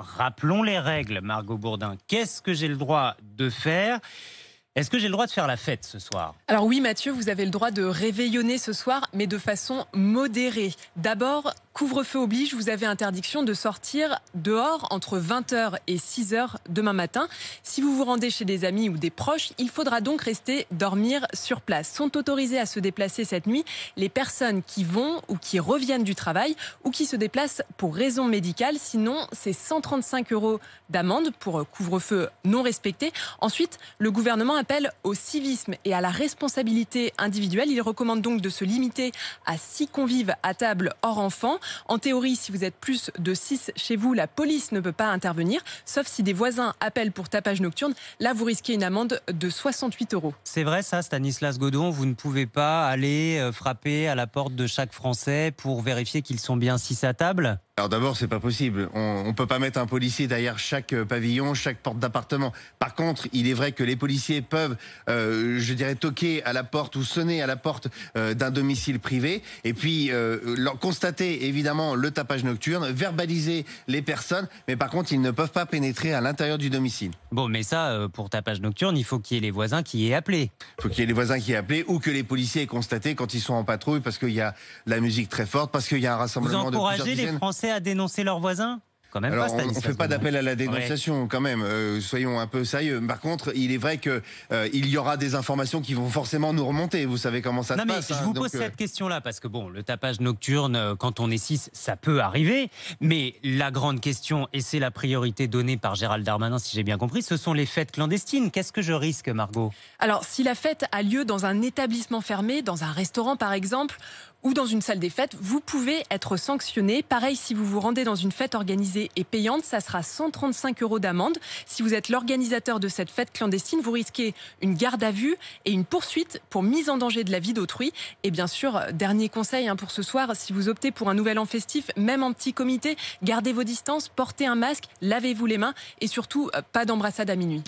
Rappelons les règles, Margot Bourdin. Qu'est-ce que j'ai le droit de faire ? Est-ce que j'ai le droit de faire la fête ce soir ? Alors oui Mathieu, vous avez le droit de réveillonner ce soir, mais de façon modérée. D'abord, couvre-feu oblige, vous avez interdiction de sortir dehors entre 20h et 6h demain matin. Si vous vous rendez chez des amis ou des proches, il faudra donc rester dormir sur place. Sont autorisés à se déplacer cette nuit les personnes qui vont ou qui reviennent du travail ou qui se déplacent pour raison médicale. Sinon, c'est 135 € d'amende pour couvre-feu non respecté. Ensuite, le gouvernement appelle au civisme et à la responsabilité individuelle. Il recommande donc de se limiter à 6 convives à table hors enfants. En théorie, si vous êtes plus de 6 chez vous, la police ne peut pas intervenir, sauf si des voisins appellent pour tapage nocturne. Là, vous risquez une amende de 68 €. C'est vrai ça, Stanislas Godon, vous ne pouvez pas aller frapper à la porte de chaque Français pour vérifier qu'ils sont bien 6 à table ? Alors d'abord, c'est pas possible. On peut pas mettre un policier derrière chaque pavillon, chaque porte d'appartement. Par contre, il est vrai que les policiers peuvent, je dirais, toquer à la porte ou sonner à la porte d'un domicile privé et puis constater évidemment le tapage nocturne, verbaliser les personnes, mais par contre, ils ne peuvent pas pénétrer à l'intérieur du domicile. Bon, mais ça, pour tapage nocturne, il faut qu'il y ait les voisins qui aient appelé. Il faut qu'il y ait les voisins qui aient appelé ou que les policiers aient constaté quand ils sont en patrouille parce qu'il y a la musique très forte, parce qu'il y a un Vous rassemblement de plusieurs encouragez les dizaines. Français à dénoncer leurs voisins ? Quand même Alors, pas, on ne Stanislas fait pas Godon. d'appel à la dénonciation quand même, soyons un peu sérieux. Par contre, il est vrai que il y aura des informations qui vont forcément nous remonter. Vous savez comment ça Non se mais passe. je vous pose cette question-là parce que bon, le tapage nocturne, quand on est 6, ça peut arriver. Mais la grande question, et c'est la priorité donnée par Gérald Darmanin, si j'ai bien compris, ce sont les fêtes clandestines. Qu'est-ce que je risque, Margot ? Alors, si la fête a lieu dans un établissement fermé, dans un restaurant par exemple, ou dans une salle des fêtes, vous pouvez être sanctionné. Pareil, si vous vous rendez dans une fête organisée et payante, ça sera 135 € d'amende. Si vous êtes l'organisateur de cette fête clandestine, vous risquez une garde à vue et une poursuite pour mise en danger de la vie d'autrui. Et bien sûr, dernier conseil pour ce soir, si vous optez pour un nouvel an festif, même en petit comité, gardez vos distances, portez un masque, lavez-vous les mains et surtout, pas d'embrassade à minuit.